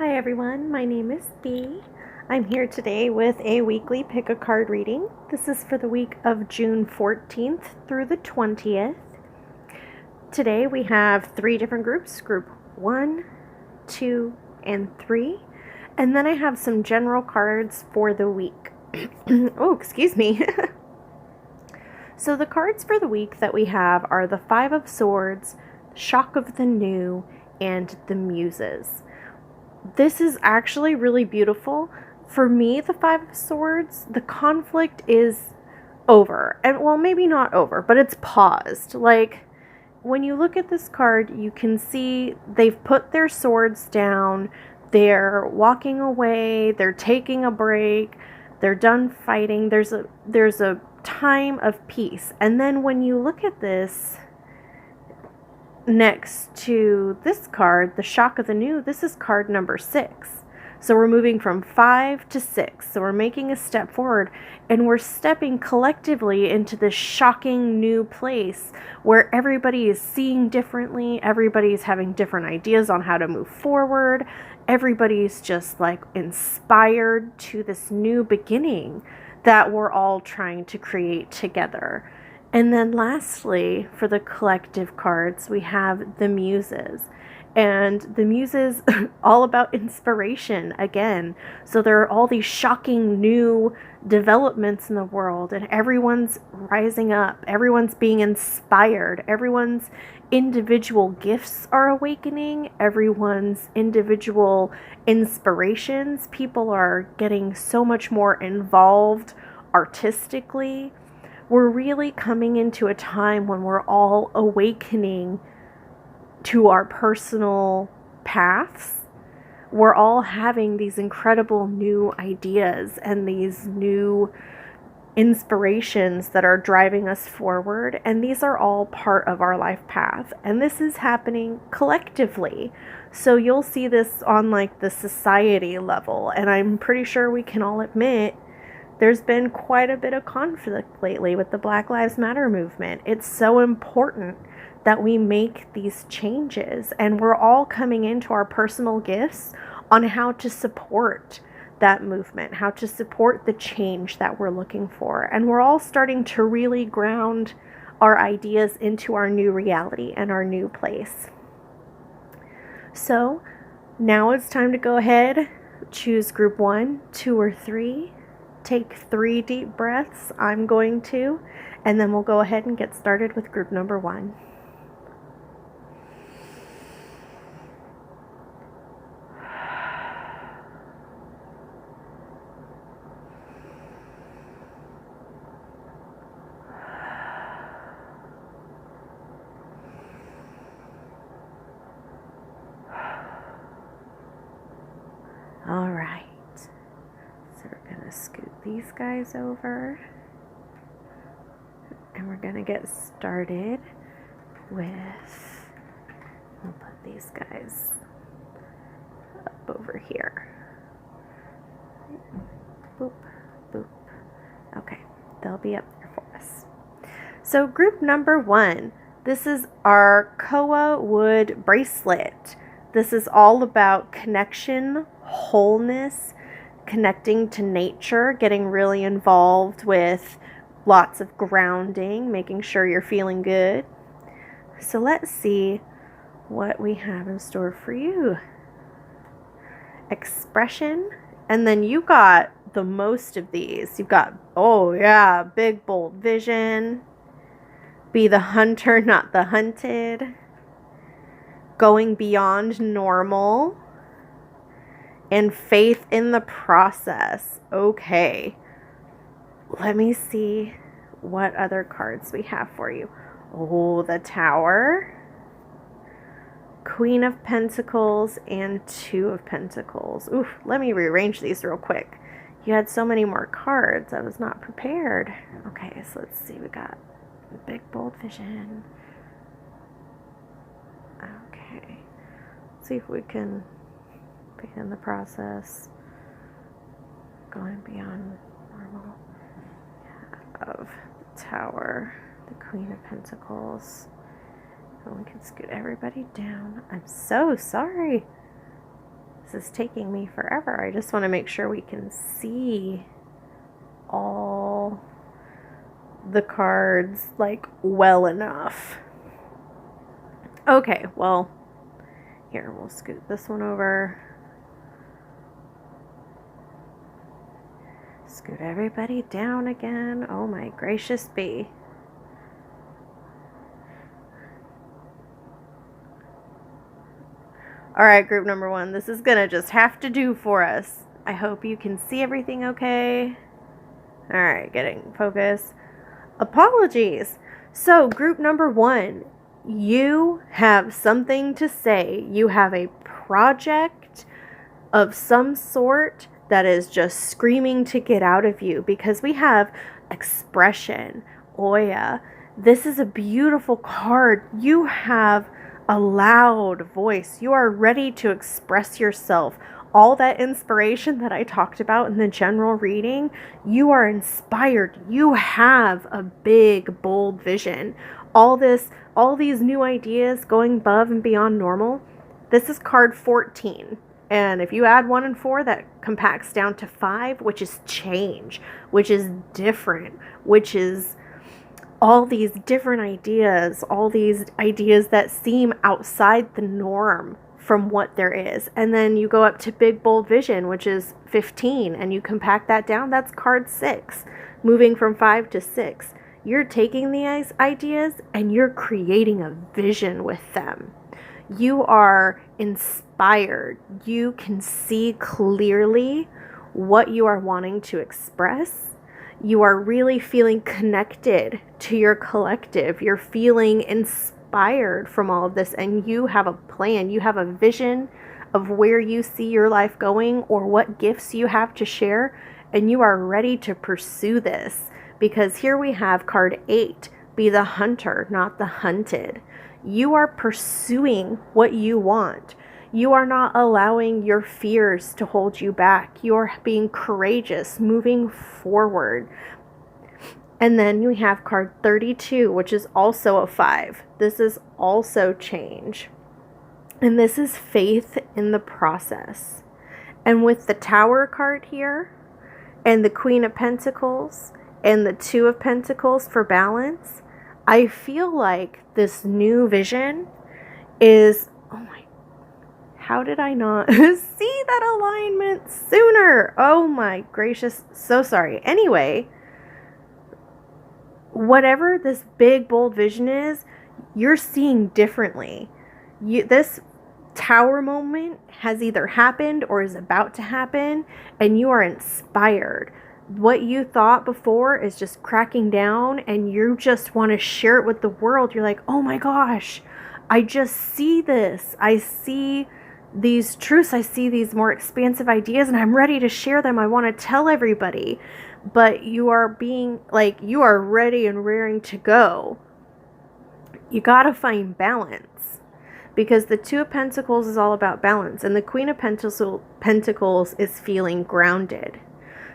Hi everyone, my name is Bea. I'm here today with a weekly pick a card reading. This is for the week of June 14th through the 20th. Today we have 3 different groups, group 1, 2, and 3. And then I have some general cards for the week. Oh, excuse me. So the cards for the week that we have are the 5 of Swords, Shock of the New, and the Muses. This is actually really beautiful. For me, the 5 of Swords, the conflict is over. And well, maybe not over, but it's paused. Like, when you look at this card, you can see they've put their swords down. They're walking away. They're taking a break. They're done fighting. There's a time of peace. And then when you look at this next to this card, the Shock of the New, this is card number 6. So we're moving from 5 to 6. So we're making a step forward, and we're stepping collectively into this shocking new place where everybody is seeing differently. Everybody's having different ideas on how to move forward. Everybody's just like inspired to this new beginning that we're all trying to create together. And then lastly, for the collective cards, we have the Muses. And the Muses, all about inspiration again. So there are all these shocking new developments in the world, and everyone's rising up. Everyone's being inspired. Everyone's individual gifts are awakening. Everyone's individual inspirations. People are getting so much more involved artistically. We're really coming into a time when we're all awakening to our personal paths. We're all having these incredible new ideas and these new inspirations that are driving us forward, and these are all part of our life path, and this is happening collectively. So you'll see this on like the society level, and I'm pretty sure we can all admit there's been quite a bit of conflict lately with the Black Lives Matter movement. It's so important that we make these changes, and we're all coming into our personal gifts on how to support that movement, how to support the change that we're looking for. And we're all starting to really ground our ideas into our new reality and our new place. So now it's time to go ahead, choose group 1, 2, or 3. Take 3 deep breaths. I'm going to, and then we'll go ahead and get started with group number 1. All right. So we're going to scoot these guys over, and we're going to get started with, we'll put these guys up over here. Boop, boop. Okay, they'll be up there for us. So group number 1, this is our Koa wood bracelet. This is all about connection, wholeness, connecting to nature, getting really involved with lots of grounding, making sure you're feeling good. So let's see what we have in store for you. Expression, and then you got the most of these. You've got, oh yeah, big bold vision, be the hunter, not the hunted, going beyond normal, and faith in the process. Okay, let me see what other cards we have for you. Oh, the Tower, Queen of Pentacles, and 2 of Pentacles. Oof, let me rearrange these real quick. You had so many more cards, I was not prepared. Okay, so let's see, we got big bold vision. Okay, let's see if we can in the process, going beyond normal. Of the Tower, the Queen of Pentacles, and we can scoot everybody down. I'm so sorry. This is taking me forever. I just want to make sure we can see all the cards like well enough. Okay, well, here, we'll scoot this one over. Scoot everybody down again. Oh my gracious bee. All right, group number 1. This is going to just have to do for us. I hope you can see everything okay. All right, getting focus. Apologies. So, group number 1, you have something to say. You have a project of some sort that is just screaming to get out of you, because we have expression, Oya. This is a beautiful card. You have a loud voice. You are ready to express yourself. All that inspiration that I talked about in the general reading, you are inspired. You have a big, bold vision. All these new ideas going above and beyond normal. This is card 14. And if you add 1 and 4, that compacts down to 5, which is change, which is different, which is all these different ideas, all these ideas that seem outside the norm from what there is. And then you go up to big, bold vision, which is 15, and you compact that down. That's card 6, moving from 5 to 6. You're taking these ideas and you're creating a vision with them. You are inspired. You can see clearly what you are wanting to express. You are really feeling connected to your collective. You're feeling inspired from all of this, and you have a plan. You have a vision of where you see your life going or what gifts you have to share, and you are ready to pursue this, because here we have card 8, be the hunter, not the hunted. You are pursuing what you want. You are not allowing your fears to hold you back. You are being courageous, moving forward. And then we have card 32, which is also a 5. This is also change. And this is faith in the process. And with the Tower card here, and the Queen of Pentacles, and the 2 of Pentacles for balance, I feel like this new vision is, oh my, how did I not see that alignment sooner? Oh my gracious, so sorry. Anyway, whatever this big, bold vision is, you're seeing differently. This Tower moment has either happened or is about to happen, and you are inspired. What you thought before is just cracking down, and you just want to share it with the world. You're like, oh my gosh, I just see this. I see these truths. I see these more expansive ideas, and I'm ready to share them. I want to tell everybody. But you are being like, you are ready and raring to go. You got to find balance, because the 2 of Pentacles is all about balance, and the Queen of Pentacles is feeling grounded.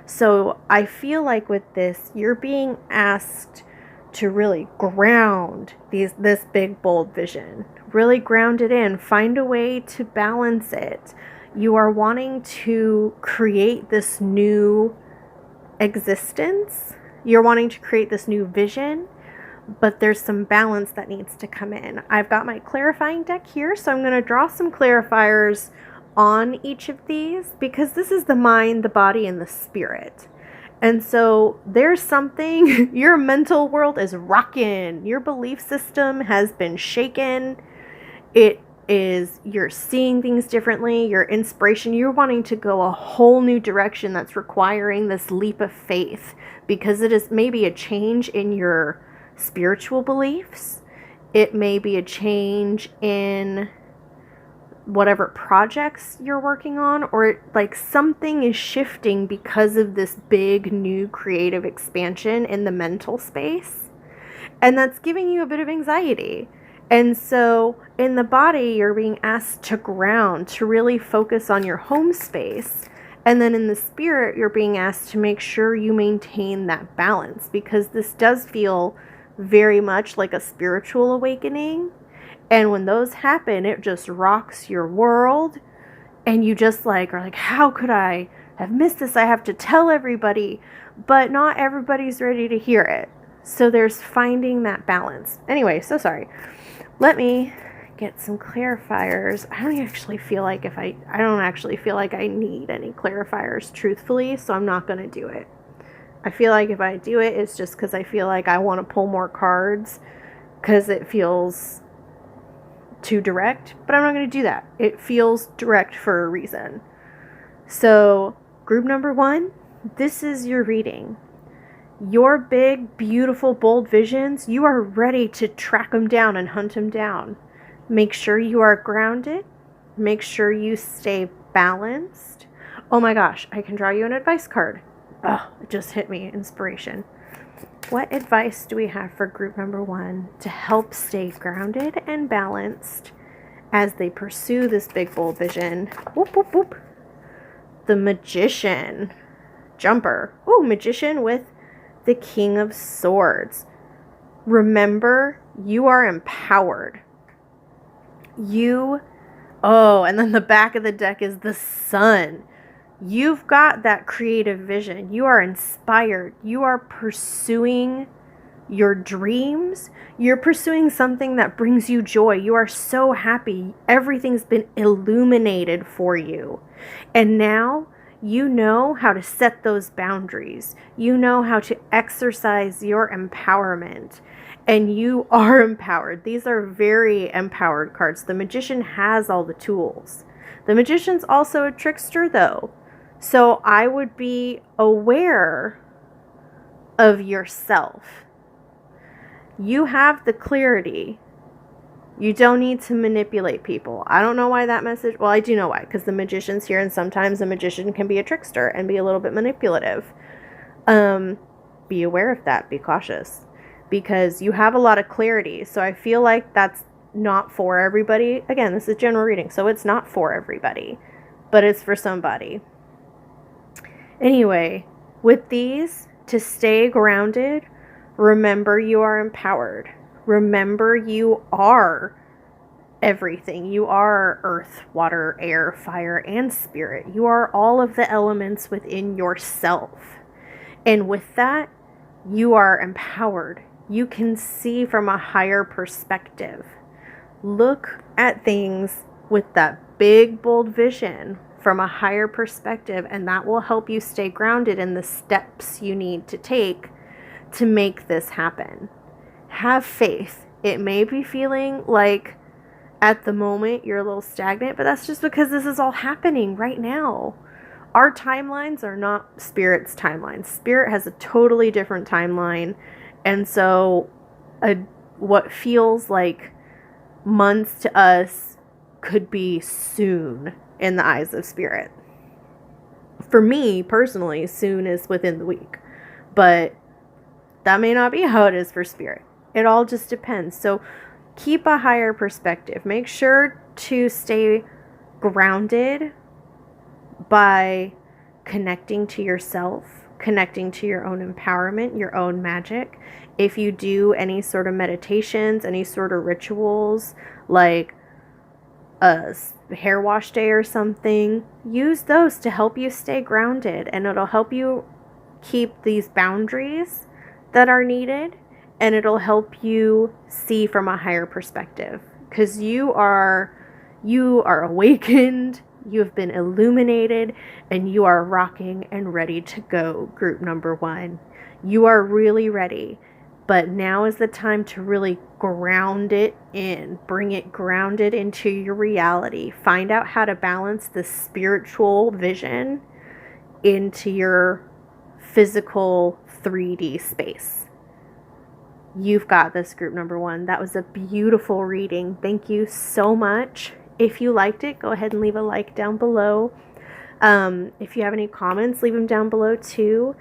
So I feel like with this, you're being asked to really ground this big, bold vision. Really ground it in. Find a way to balance it. You are wanting to create this new existence. You're wanting to create this new vision, but there's some balance that needs to come in. I've got my clarifying deck here, so I'm going to draw some clarifiers on each of these, because this is the mind, the body, and the spirit. And so there's something, your mental world is rocking. Your belief system has been shaken. It is, you're seeing things differently. Your inspiration, you're wanting to go a whole new direction that's requiring this leap of faith, because it is maybe a change in your spiritual beliefs. It may be a change in whatever projects you're working on, or like something is shifting because of this big new creative expansion in the mental space, and that's giving you a bit of anxiety. And so in the body, you're being asked to ground, to really focus on your home space. And then in the spirit, you're being asked to make sure you maintain that balance, because this does feel very much like a spiritual awakening. And when those happen, it just rocks your world, and you just like are like, how could I have missed this? I have to tell everybody, but not everybody's ready to hear it. So there's finding that balance. Anyway, so sorry. Let me get some clarifiers. I don't actually feel like I need any clarifiers, truthfully, so I'm not going to do it. I feel like if I do it, it's just because I feel like I want to pull more cards because it feels too direct, but I'm not going to do that. It feels direct for a reason. So, group number 1, this is your reading. Your big, beautiful, bold visions, you are ready to track them down and hunt them down. Make sure you are grounded. Make sure you stay balanced. Oh my gosh, I can draw you an advice card. Oh, it just hit me. Inspiration. What advice do we have for group number 1 to help stay grounded and balanced as they pursue this big, bold vision? Whoop, whoop, whoop. The Magician. Jumper. Ooh, Magician with the King of Swords. Remember, you are empowered. And then the back of the deck is the Sun. You've got that creative vision. You are inspired. You are pursuing your dreams. You're pursuing something that brings you joy. You are so happy. Everything's been illuminated for you. And now you know how to set those boundaries. You know how to exercise your empowerment. And you are empowered. These are very empowered cards. The Magician has all the tools. The Magician's also a trickster, though. So I would be aware of yourself. You have the clarity. You don't need to manipulate people. I don't know why that message... Well, I do know why, because the Magician's here, and sometimes a magician can be a trickster and be a little bit manipulative. Be aware of that. Be cautious. Because you have a lot of clarity. So I feel like that's not for everybody. Again, this is general reading, so it's not for everybody. But it's for somebody. Anyway, with these, to stay grounded, remember you are empowered. Remember you are everything. You are earth, water, air, fire, and spirit. You are all of the elements within yourself. And with that, you are empowered. You can see from a higher perspective. Look at things with that big, bold vision from a higher perspective, and that will help you stay grounded in the steps you need to take to make this happen. Have faith. It may be feeling like at the moment you're a little stagnant, but that's just because this is all happening right now. Our timelines are not Spirit's timelines. Spirit has a totally different timeline, and so what feels like months to us could be soon in the eyes of Spirit. For me, personally, soon is within the week. But that may not be how it is for Spirit. It all just depends. So keep a higher perspective. Make sure to stay grounded by connecting to yourself, connecting to your own empowerment, your own magic. If you do any sort of meditations, any sort of rituals, like a hair wash day or something, use those to help you stay grounded, and it'll help you keep these boundaries that are needed, and it'll help you see from a higher perspective, because you are awakened, you have been illuminated, and you are rocking and ready to go. Group number 1, you are really ready. But now is the time to really ground it in. Bring it grounded into your reality. Find out how to balance the spiritual vision into your physical 3D space. You've got this, group number 1. That was a beautiful reading. Thank you so much. If you liked it, go ahead and leave a like down below. If you have any comments, leave them down below too.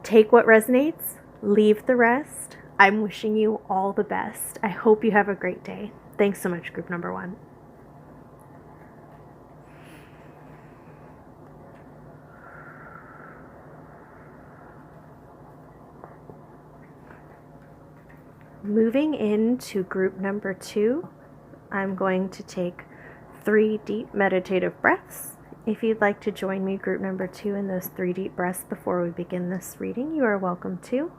Take what resonates, leave the rest. I'm wishing you all the best. I hope you have a great day. Thanks so much, group number 1. Moving into group number 2, I'm going to take 3 deep meditative breaths If you'd like to join me, group number 2, in those 3 deep breaths before we begin this reading, you are welcome to.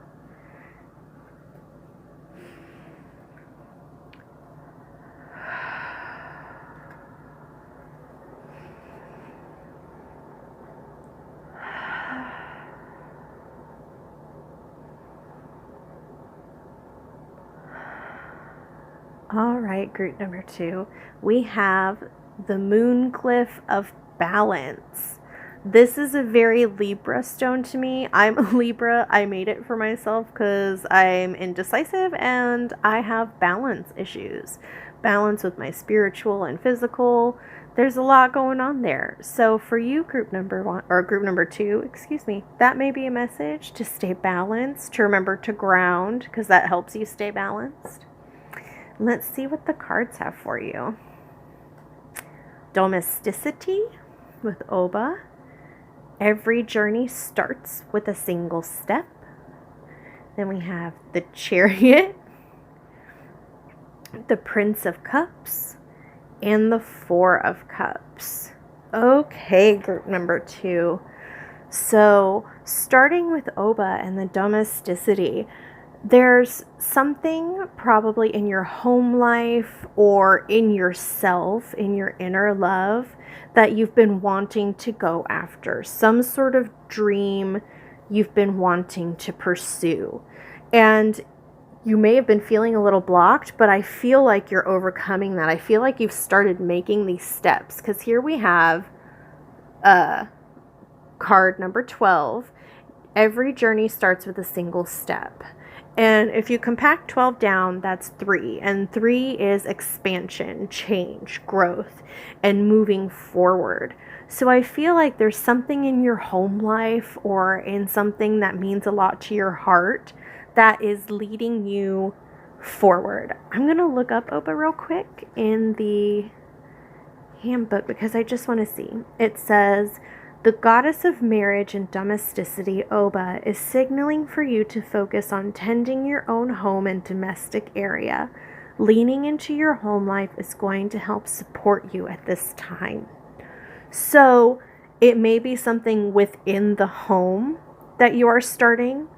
All right, group number 2, we have the moon glyph of balance. This is a very Libra stone to me. I'm a Libra. I made it for myself because I'm indecisive and I have balance issues. Balance with my spiritual and physical. There's a lot going on there. So for you, group number 1, or group number 2, excuse me, that may be a message to stay balanced, to remember to ground, because that helps you stay balanced. Let's see what the cards have for you. Domesticity with Oba. Every journey starts with a single step. Then we have the Chariot, the Prince of Cups, and the 4 of Cups. Okay, group number 2. So starting with Oba and the domesticity, there's something probably in your home life or in yourself, in your inner love, that you've been wanting to go after. Some sort of dream you've been wanting to pursue. And you may have been feeling a little blocked, but I feel like you're overcoming that. I feel like you've started making these steps. Because here we have card number 12. Every journey starts with a single step. And if you compact 12 down, that's 3. And 3 is expansion, change, growth, and moving forward. So I feel like there's something in your home life or in something that means a lot to your heart that is leading you forward. I'm going to look up Oba real quick in the handbook because I just want to see. It says, the goddess of marriage and domesticity, Oba, is signaling for you to focus on tending your own home and domestic area. Leaning into your home life is going to help support you at this time. So it may be something within the home that you are starting,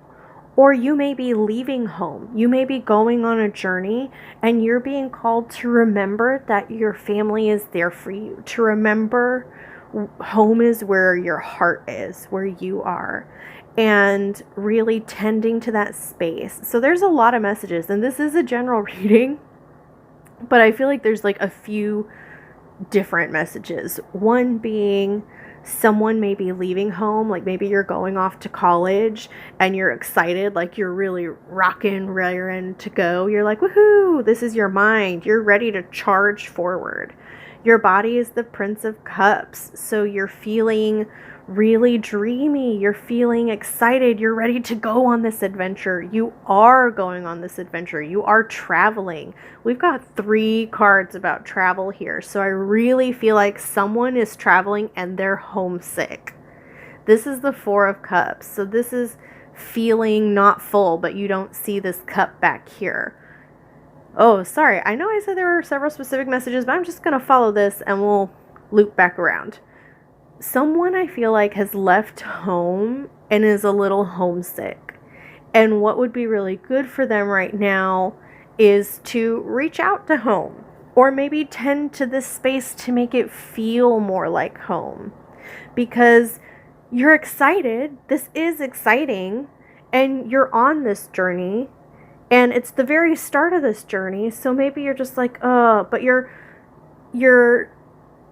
or you may be leaving home. You may be going on a journey and you're being called to remember that your family is there for you, to remember home is where your heart is, where you are, and really tending to that space. So there's a lot of messages, and this is a general reading, but I feel like there's like a few different messages. One being someone may be leaving home, like maybe you're going off to college and you're excited, like you're really rocking, raring to go. You're like, woohoo, this is your mind. You're ready to charge forward. Your body is the Prince of Cups, so you're feeling really dreamy. You're feeling excited. You're ready to go on this adventure. You are going on this adventure. You are traveling. We've got 3 cards about travel here, so I really feel like someone is traveling and they're homesick. This is the 4 of Cups, so this is feeling not full, but you don't see this cup back here. Oh, sorry. I know I said there were several specific messages, but I'm just going to follow this and we'll loop back around. Someone I feel like has left home and is a little homesick. And what would be really good for them right now is to reach out to home, or maybe tend to this space to make it feel more like home. Because you're excited. This is exciting. And you're on this journey. And it's the very start of this journey, so maybe you're just like, oh, but your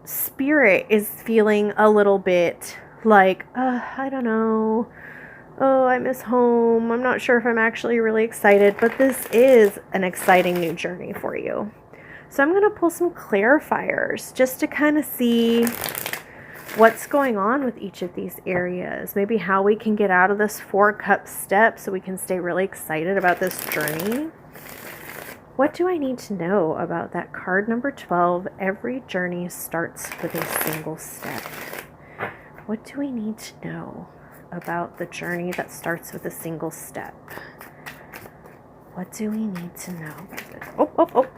spirit is feeling a little bit like, I don't know. Oh, I miss home. I'm not sure if I'm actually really excited, but this is an exciting new journey for you. So I'm going to pull some clarifiers just to kind of see what's going on with each of these areas. Maybe how we can get out of this 4 cup step so we can stay really excited about this journey. What do I need to know about that card number 12? Every journey starts with a single step. What do we need to know about the journey that starts with a single step? What do we need to know about this?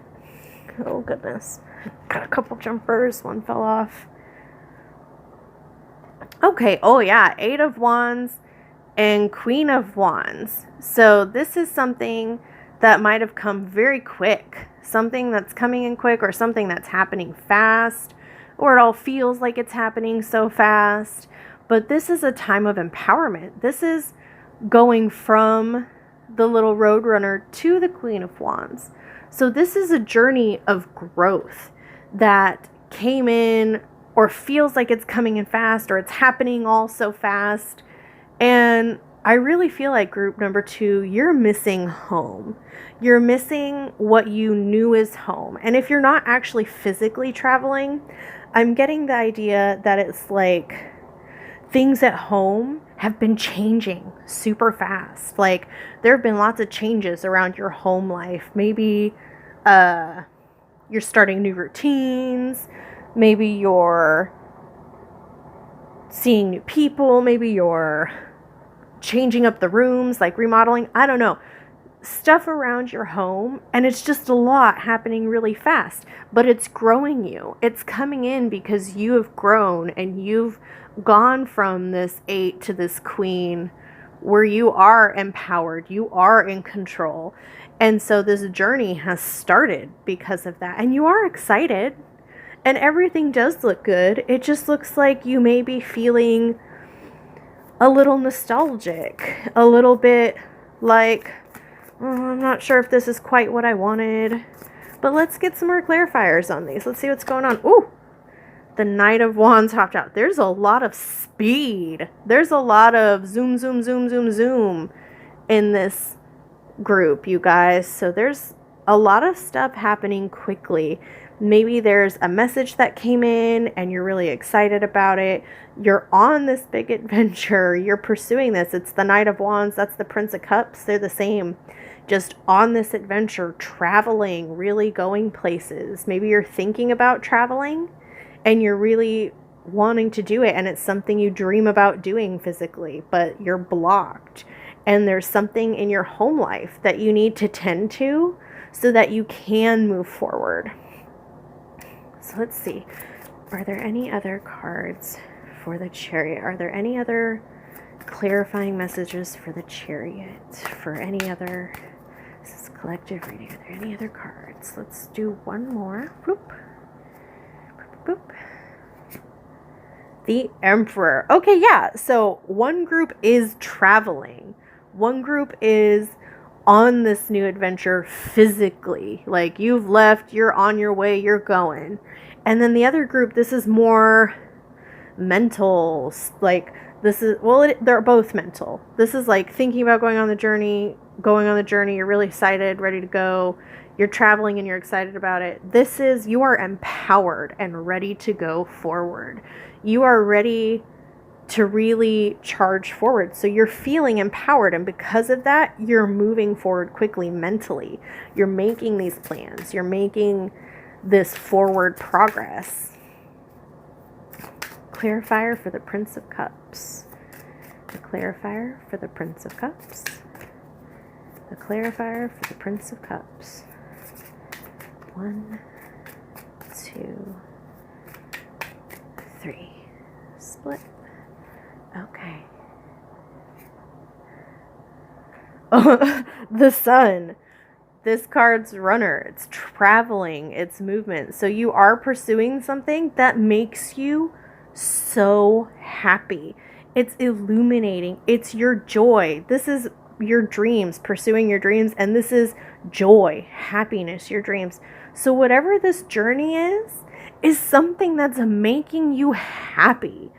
Oh goodness. Got a couple jumpers. One fell off. Okay, oh yeah, Eight of Wands and Queen of Wands. So this is something that might have come very quick. Something that's coming in quick, or something that's happening fast, or it all feels like it's happening so fast. But this is a time of empowerment. This is going from the little roadrunner to the Queen of Wands. So this is a journey of growth that came in, or feels like it's coming in fast, or it's happening all so fast. And I really feel like, group number 2, you're missing home. You're missing what you knew is home. And if you're not actually physically traveling, I'm getting the idea that it's like things at home have been changing super fast. Like, there have been lots of changes around your home life. Maybe you're starting new routines. Maybe you're seeing new people. Maybe you're changing up the rooms, like remodeling. I don't know. Stuff around your home, and it's just a lot happening really fast, but it's growing you. It's coming in because you have grown, and you've gone from this 8 to this Queen, where you are empowered, you are in control. And so this journey has started because of that, and you are excited, and everything does look good. It just looks like you may be feeling a little nostalgic, a little bit like, oh, I'm not sure if this is quite what I wanted. But let's get some more clarifiers on these. Let's see what's going on. Ooh, the Knight of Wands hopped out. There's a lot of speed. There's a lot of zoom, zoom, zoom, zoom, zoom in this group, you guys. So there's a lot of stuff happening quickly. Maybe there's a message that came in and you're really excited about it. You're on this big adventure. You're pursuing this. It's the Knight of Wands. That's the Prince of Cups. They're the same. Just on this adventure, traveling, really going places. Maybe you're thinking about traveling and you're really wanting to do it, and it's something you dream about doing physically, but you're blocked. And there's something in your home life that you need to tend to so that you can move forward. So let's see. Are there any other cards for the Chariot? Are there any other clarifying messages for the Chariot? For any other... This is collective reading. Are there any other cards? Let's do one more. Boop. Boop, boop. The Emperor. Okay, yeah. So one group is traveling. One group is on this new adventure physically. Like, you've left, you're on your way, you're going. And then the other group, this is more mental. Like, this is, well, they're both mental. This is like thinking about going on the journey, you're really excited, ready to go. You're traveling and you're excited about it. This is, you are empowered and ready to go forward. You are ready to really charge forward. So you're feeling empowered, and because of that, you're moving forward quickly mentally. You're making these plans. You're making this forward progress. Clarifier for the Prince of Cups. The clarifier for the Prince of Cups. The clarifier for the Prince of Cups. 1, 2, 3. Split. Okay. Oh, the Sun. This card's runner. It's traveling. It's movement. So you are pursuing something that makes you so happy. It's illuminating. It's your joy. This is your dreams, pursuing your dreams. And this is joy, happiness, your dreams. So whatever this journey is something that's making you happy.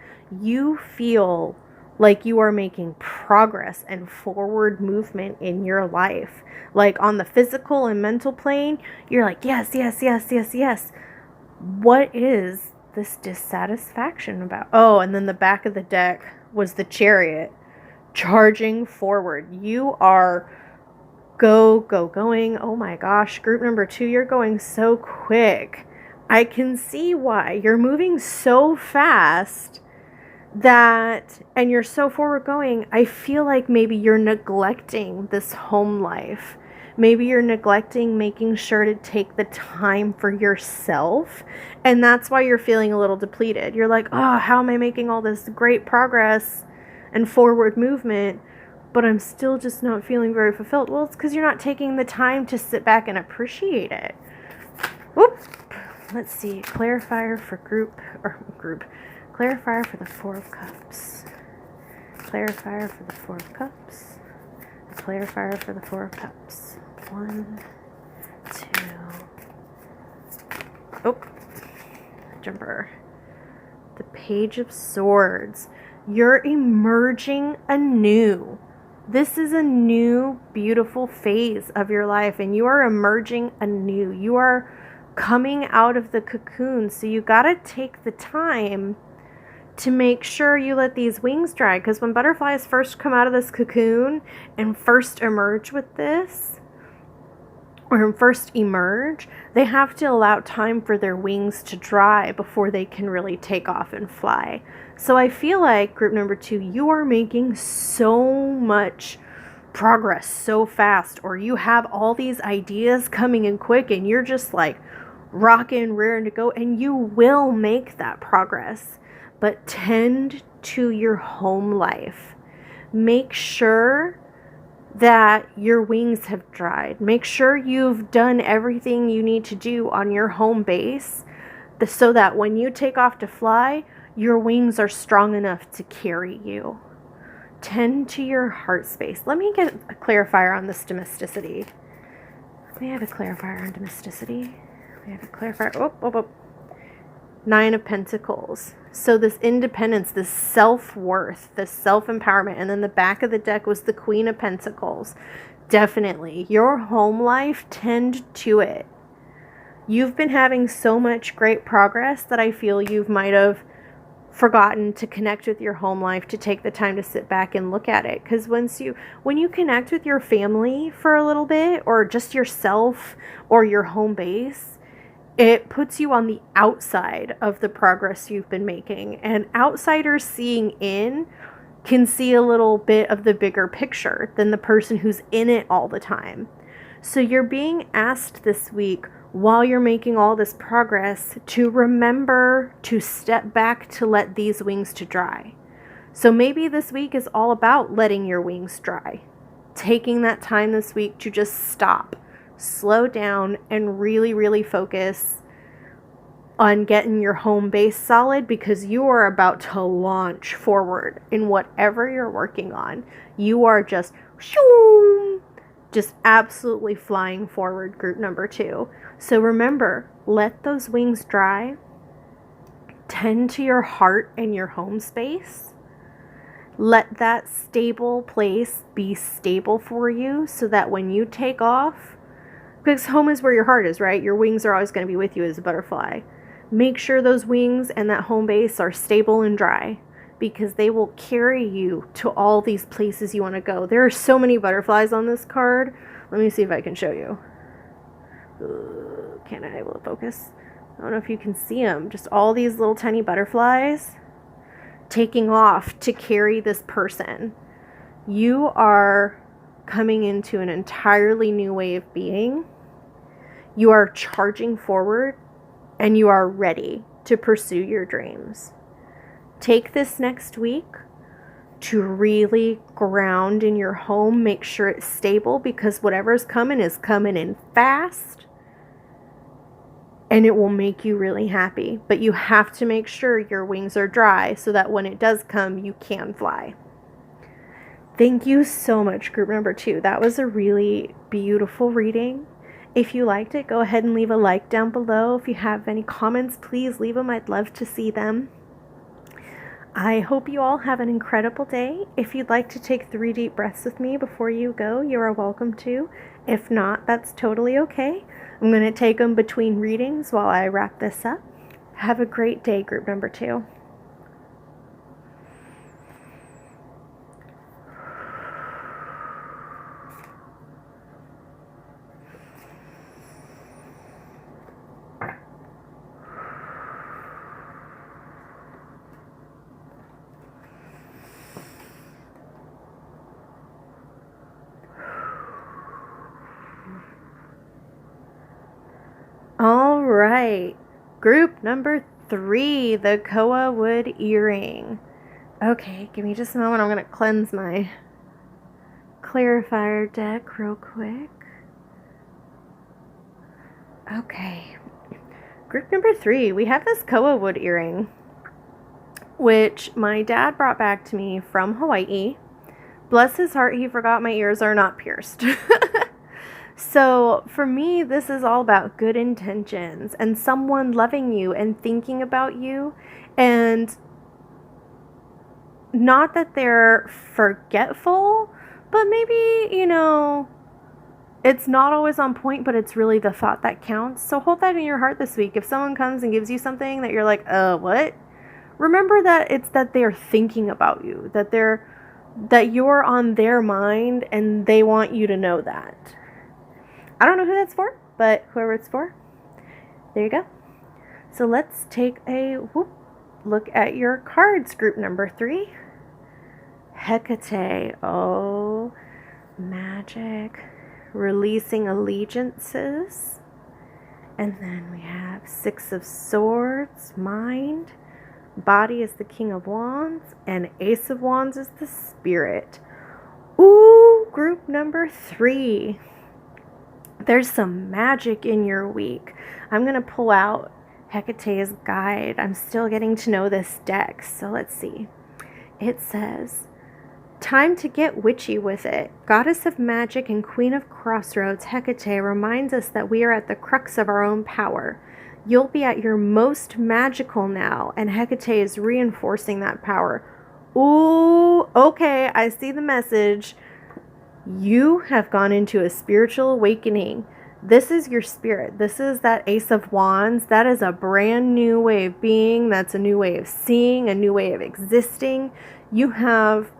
You feel like you are making progress and forward movement in your life. Like, on the physical and mental plane, you're like, yes, yes, yes, yes, yes. What is this dissatisfaction about? Oh, and then the back of the deck was the Chariot charging forward. You are going. Oh my gosh, group number 2, you're going so quick. I can see why. You're moving so fast that, and you're so forward going. I feel like maybe you're neglecting this home life. Maybe you're neglecting making sure to take the time for yourself, and that's why you're feeling a little depleted. You're like, oh, how am I making all this great progress and forward movement, but I'm still just not feeling very fulfilled? Well, it's because you're not taking the time to sit back and appreciate it. Whoop. Let's see. Clarifier for group. Clarifier for the Four of Cups. Clarifier for the Four of Cups. Clarifier for the Four of Cups. 1, 2. Oh. Jumper. The Page of Swords. You're emerging anew. This is a new, beautiful phase of your life, and you are emerging anew. You are coming out of the cocoon, so you got to take the time to make sure you let these wings dry, because when butterflies first come out of this cocoon and first emerge with this, or first emerge, they have to allow time for their wings to dry before they can really take off and fly. So I feel like, group number 2, you are making so much progress so fast, or you have all these ideas coming in quick and you're just like rocking, rearing to go, and you will make that progress. But tend to your home life. Make sure that your wings have dried. Make sure you've done everything you need to do on your home base so that when you take off to fly, your wings are strong enough to carry you. Tend to your heart space. Let me get a clarifier on this domesticity. We have a clarifier on domesticity. We have a clarifier. Oh. 9 of Pentacles. So this independence, this self-worth, this self-empowerment, and then the back of the deck was the Queen of Pentacles. Definitely. Your home life, tend to it. You've been having so much great progress that I feel you might have forgotten to connect with your home life, to take the time to sit back and look at it. Because when you connect with your family for a little bit, or just yourself or your home base, it puts you on the outside of the progress you've been making. And outsiders seeing in can see a little bit of the bigger picture than the person who's in it all the time. So you're being asked this week, while you're making all this progress, to remember to step back to let these wings to dry. So maybe this week is all about letting your wings dry. Taking that time this week to just stop, slow down, and really, really focus on getting your home base solid, because you are about to launch forward in whatever you're working on. You are just absolutely flying forward, group number 2. So remember, let those wings dry. Tend to your heart and your home space. Let that stable place be stable for you, so that when you take off, because home is where your heart is, right? Your wings are always going to be with you as a butterfly. Make sure those wings and that home base are stable and dry, because they will carry you to all these places you want to go. There are so many butterflies on this card. Let me see if I can show you. Can I? Will it focus? I don't know if you can see them. Just all these little tiny butterflies taking off to carry this person. You are coming into an entirely new way of being. You are charging forward, and you are ready to pursue your dreams. Take this next week to really ground in your home. Make sure it's stable, because whatever's coming is coming in fast, and it will make you really happy. But you have to make sure your wings are dry, so that when it does come, you can fly. Thank you so much, group number 2. That was a really beautiful reading. If you liked it, go ahead and leave a like down below. If you have any comments, please leave them. I'd love to see them. I hope you all have an incredible day. If you'd like to take 3 deep breaths with me before you go, you are welcome to. If not, that's totally okay. I'm going to take them between readings while I wrap this up. Have a great day, group number 2. Group number 3, the koa wood earring. Okay, give me just a moment. I'm going to cleanse my clarifier deck real quick. Okay. Group number 3, we have this koa wood earring, which my dad brought back to me from Hawaii. Bless his heart, he forgot my ears are not pierced. So for me, this is all about good intentions and someone loving you and thinking about you, and not that they're forgetful, but maybe, it's not always on point, but it's really the thought that counts. So hold that in your heart this week. If someone comes and gives you something that you're like, what? Remember that it's that they're thinking about you, that you're on their mind, and they want you to know that. I don't know who that's for, but whoever it's for, there you go. So let's take a look at your cards. Group number 3, Hecate. Oh, magic, releasing allegiances. And then we have 6 of Swords, mind. Body is the King of Wands, and Ace of Wands is the Spirit. Ooh, group number 3. There's some magic in your week. I'm going to pull out Hecate's guide. I'm still getting to know this deck, so let's see. It says, time to get witchy with it. Goddess of magic and queen of crossroads, Hecate reminds us that we are at the crux of our own power. You'll be at your most magical now, and Hecate is reinforcing that power. Ooh, okay, I see the message. You have gone into a spiritual awakening. This is your spirit. This is that Ace of Wands. That is a brand new way of being. That's a new way of seeing, a new way of existing. You have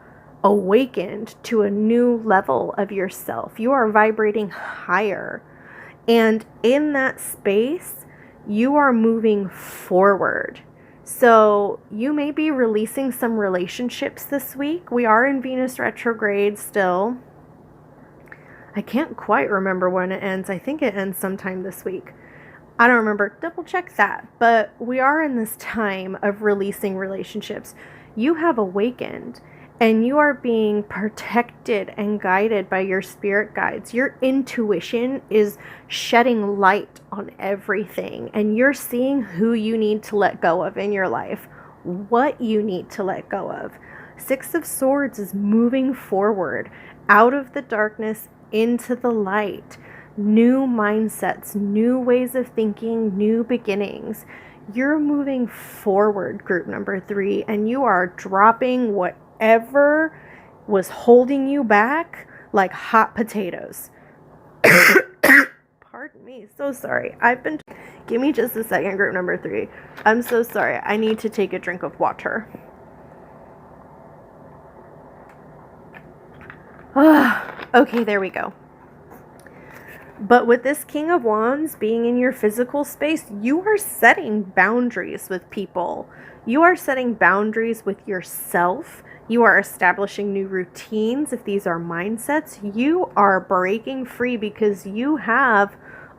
awakened to a new level of yourself. You are vibrating higher. And in that space, you are moving forward. So you may be releasing some relationships this week. We are in Venus retrograde still. I can't quite remember when it ends. I think it ends sometime this week. I don't remember. Double check that. But we are in this time of releasing relationships. You have awakened, and you are being protected and guided by your spirit guides. Your intuition is shedding light on everything, and you're seeing who you need to let go of in your life, what you need to let go of. 6 of Swords is moving forward out of the darkness into the light. New mindsets, new ways of thinking, new beginnings. You're moving forward, group number 3, and you are dropping whatever was holding you back like hot potatoes. Pardon me, so sorry. Give me just a second, group number 3. I'm so sorry. I need to take a drink of water. Okay, there we go. But with this King of Wands being in your physical space, you are setting boundaries with people. You are setting boundaries with yourself. You are establishing new routines. If these are mindsets, you are breaking free because you have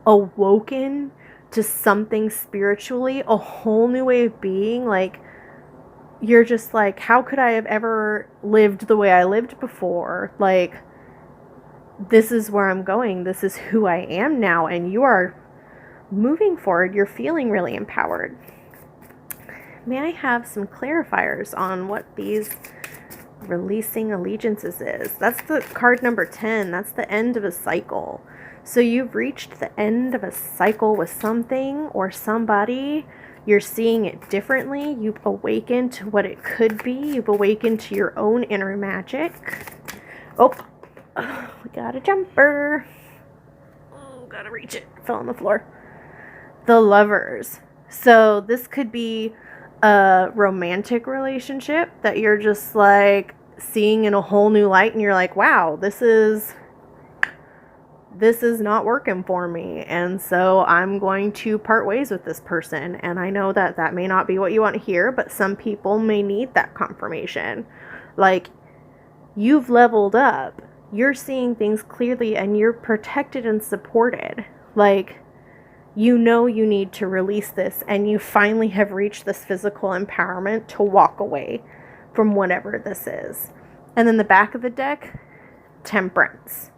awoken to something spiritually, a whole new way of being. Like, you're just like, how could I have ever lived the way I lived before? Like, this is where I'm going. This is who I am now. And you are moving forward. You're feeling really empowered. May I have some clarifiers on what these releasing allegiances is? That's the card number 10. That's the end of a cycle. So you've reached the end of a cycle with something or somebody. You're seeing it differently. You've awakened to what it could be. You've awakened to your own inner magic. Oh, we got a jumper. Oh, gotta reach it. Fell on the floor. The Lovers. So this could be a romantic relationship that you're just like seeing in a whole new light, and you're like, wow, this is not working for me, and so I'm going to part ways with this person. And I know that that may not be what you want to hear, but some people may need that confirmation. Like, you've leveled up, you're seeing things clearly, and you're protected and supported. Like, you know you need to release this, and you finally have reached this physical empowerment to walk away from whatever this is. And then the back of the deck, temperance,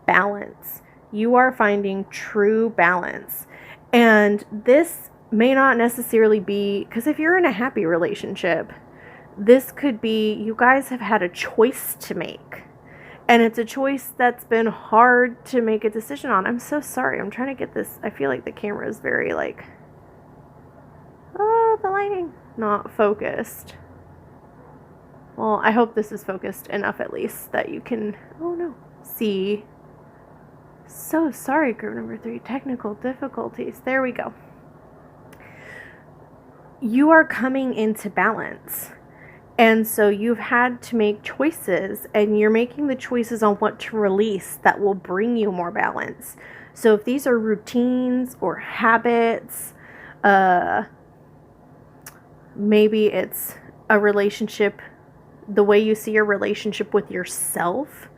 balance. You are finding true balance. And this may not necessarily be, because if you're in a happy relationship, this could be you guys have had a choice to make. And it's a choice that's been hard to make a decision on. I'm so sorry. I'm trying to get this. I feel like the camera is very like, the lighting not focused. Well, I hope this is focused enough at least that you can, see. So sorry, group number 3, technical difficulties. There we go. You are coming into balance. And so you've had to make choices, and you're making the choices on what to release that will bring you more balance. So if these are routines or habits, maybe it's a relationship, the way you see your relationship with yourself,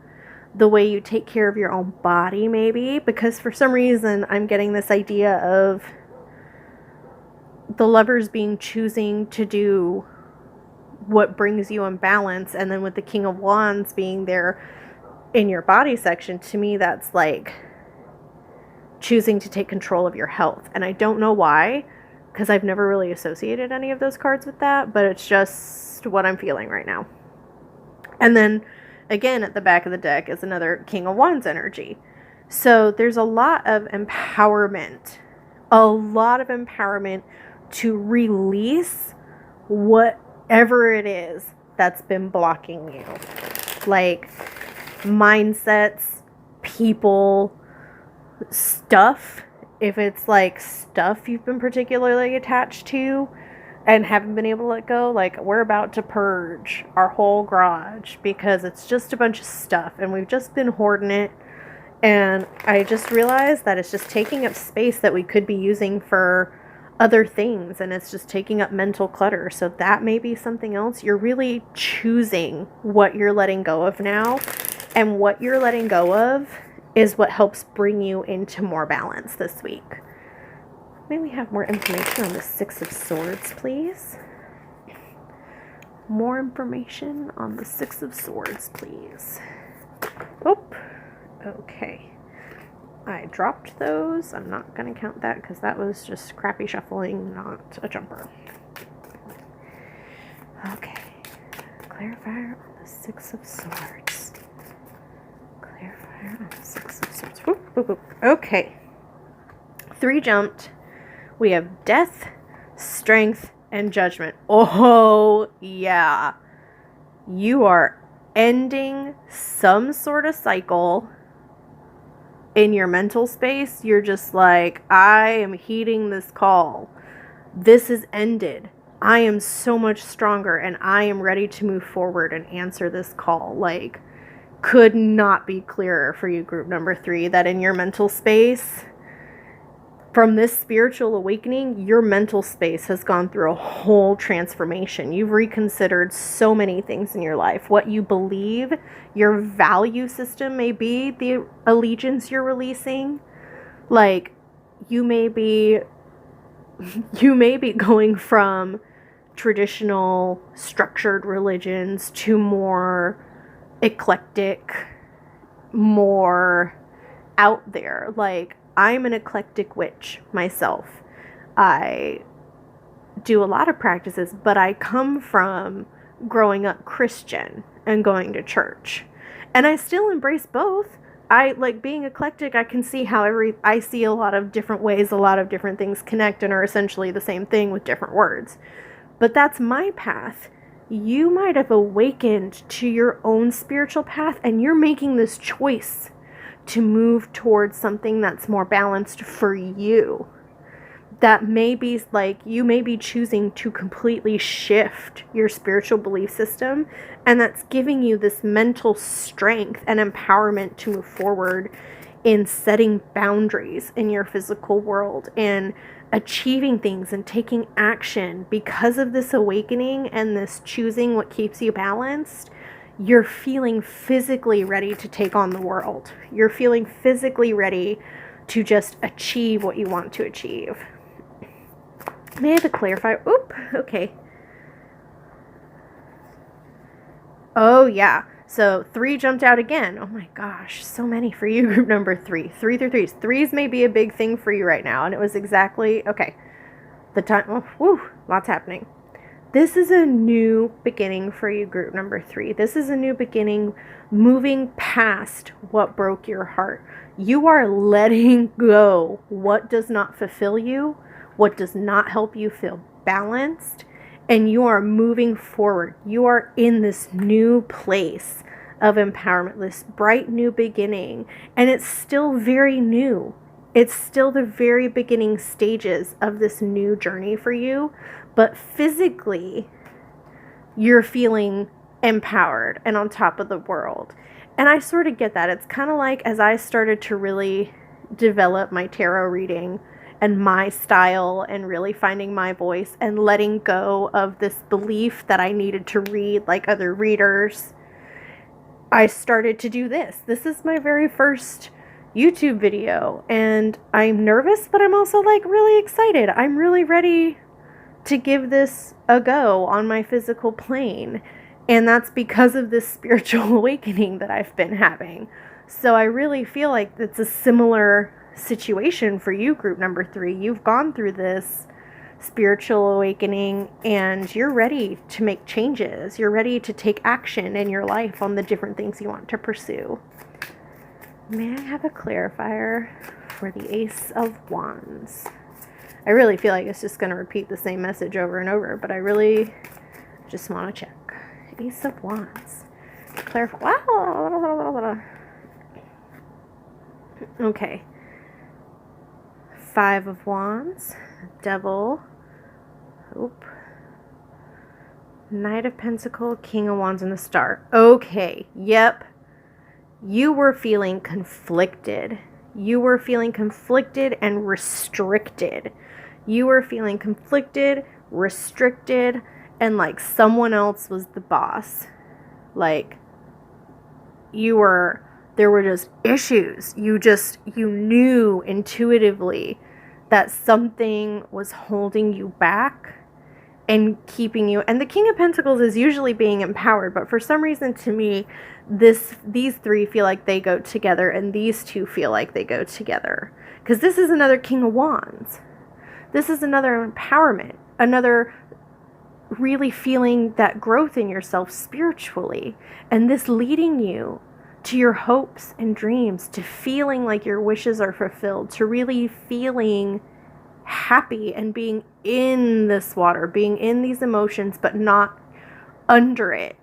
the way you take care of your own body, maybe, because for some reason I'm getting this idea of the Lovers being choosing to do what brings you in balance, and then with the King of Wands being there in your body section, to me that's like choosing to take control of your health. And I don't know why, because I've never really associated any of those cards with that, but it's just what I'm feeling right now. And then again at the back of the deck is another King of Wands energy. So there's a lot of empowerment to release whatever it is that's been blocking you. Like mindsets, people, stuff. If it's like stuff you've been particularly attached to and haven't been able to let go, like we're about to purge our whole garage because it's just a bunch of stuff and we've just been hoarding it. And I just realized that it's just taking up space that we could be using for other things, and it's just taking up mental clutter. So that may be something else. You're really choosing what you're letting go of now, and what you're letting go of is what helps bring you into more balance this week. May we have more information on the Six of Swords, please? More information on the Six of Swords, please. Oh, okay. I dropped those. I'm not going to count that because that was just crappy shuffling, not a jumper. Okay. Clarifier on the Six of Swords. Clarifier on the Six of Swords. Whoop, whoop, whoop. Okay. 3 jumped. We have Death, Strength, and Judgment. Oh, yeah. You are ending some sort of cycle in your mental space. You're just like, I am heeding this call. This is ended. I am so much stronger and I am ready to move forward and answer this call. Like, could not be clearer for you, group number 3, that in your mental space, from this spiritual awakening, your mental space has gone through a whole transformation. You've reconsidered so many things in your life. What you believe, your value system may be, the allegiance you're releasing. Like, you may be going from traditional structured religions to more eclectic, more out there. Like, I'm an eclectic witch myself. I do a lot of practices, but I come from growing up Christian and going to church. And I still embrace both. I like being eclectic. I can see how I see a lot of different ways, a lot of different things connect and are essentially the same thing with different words. But that's my path. You might have awakened to your own spiritual path, and you're making this choice to move towards something that's more balanced for you. That may be like, you may be choosing to completely shift your spiritual belief system, and that's giving you this mental strength and empowerment to move forward in setting boundaries in your physical world and achieving things and taking action. Because of this awakening and this choosing what keeps you balanced, you're feeling physically ready to take on the world. You're feeling physically ready to just achieve what you want to achieve. May I have a clarifier? Oop, okay. Oh, yeah. So 3 jumped out again. Oh my gosh, so many for you, group number 3. 3 through 3s. 3s may be a big thing for you right now. And it was exactly, okay, the time. Oh, whew, lots happening. This is a new beginning for you, group number 3. This is a new beginning, moving past what broke your heart. You are letting go what does not fulfill you, what does not help you feel balanced, and you are moving forward. You are in this new place of empowerment, this bright new beginning, and it's still very new. It's still the very beginning stages of this new journey for you, but physically, you're feeling empowered and on top of the world. And I sort of get that. It's kind of like as I started to really develop my tarot reading and my style and really finding my voice and letting go of this belief that I needed to read like other readers, I started to do this. This is my very first YouTube video, and I'm nervous, but I'm also like really excited. I'm really ready to give this a go on my physical plane. And that's because of this spiritual awakening that I've been having. So I really feel like it's a similar situation for you, group number 3. You've gone through this spiritual awakening and you're ready to make changes. You're ready to take action in your life on the different things you want to pursue. May I have a clarifier for the Ace of Wands? I really feel like it's just going to repeat the same message over and over, but I really just want to check. Ace of Wands. Clarify. Wow. Okay. 5 of Wands. Devil. Oop. Knight of Pentacles. King of Wands, and the Star. Okay. Yep. You were feeling conflicted. You were feeling conflicted and restricted. You were feeling conflicted, restricted, and like someone else was the boss. Like there were just issues. You knew intuitively that something was holding you back and keeping you. And the King of Pentacles is usually being empowered, but for some reason to me, these 3 feel like they go together, and these 2 feel like they go together. Because this is another King of Wands. This is another empowerment, another really feeling that growth in yourself spiritually, and this leading you to your hopes and dreams, to feeling like your wishes are fulfilled, to really feeling happy and being in this water, being in these emotions, but not under it.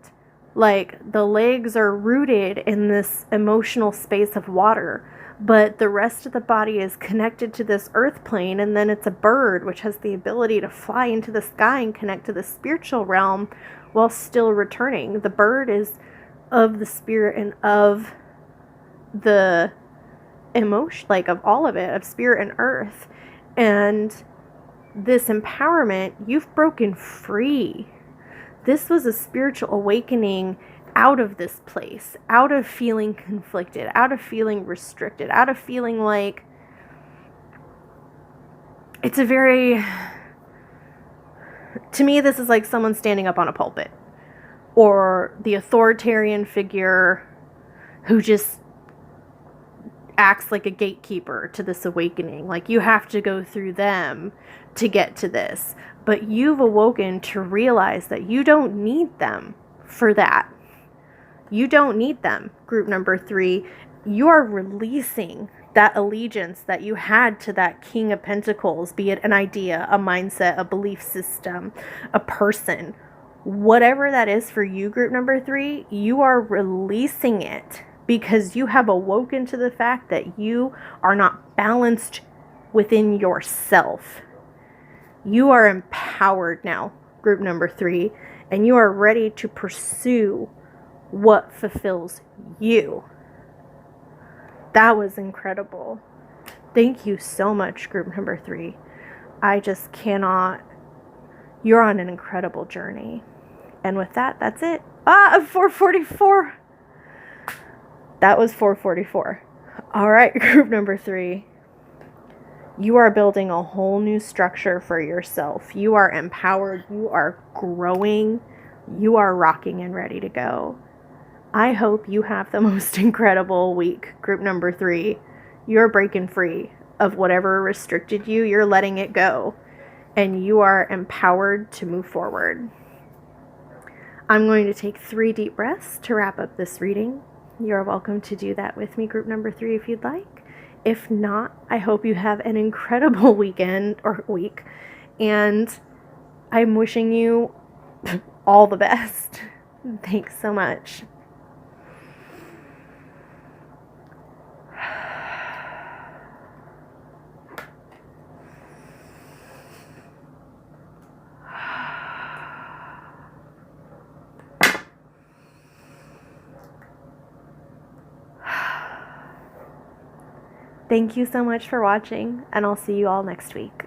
Like the legs are rooted in this emotional space of water, but the rest of the body is connected to this earth plane, and then it's a bird which has the ability to fly into the sky and connect to the spiritual realm while still returning. The bird is of the spirit and of the emotion, like of all of it, of spirit and earth. And this empowerment, you've broken free. This was a spiritual awakening out of this place, out of feeling conflicted, out of feeling restricted, out of feeling like it's a very, to me, this is like someone standing up on a pulpit, or the authoritarian figure who just acts like a gatekeeper to this awakening. Like you have to go through them to get to this. But you've awoken to realize that you don't need them for that. You don't need them, group number 3. You are releasing that allegiance that you had to that King of Pentacles, be it an idea, a mindset, a belief system, a person. Whatever that is for you, group number 3, you are releasing it because you have awoken to the fact that you are not balanced within yourself. You are empowered now, group number 3, and you are ready to pursue what fulfills you. That was incredible. Thank you so much, group number 3. I just cannot. You're on an incredible journey. And with that, that's it. 444. That was 444. All right, group number 3. You are building a whole new structure for yourself. You are empowered. You are growing. You are rocking and ready to go. I hope you have the most incredible week. Group number 3. You're breaking free of whatever restricted you. You're letting it go. And you are empowered to move forward. I'm going to take 3 deep breaths to wrap up this reading. You're welcome to do that with me, group number 3, if you'd like. If not, I hope you have an incredible weekend or week. And I'm wishing you all the best. Thanks so much. Thank you so much for watching, and I'll see you all next week.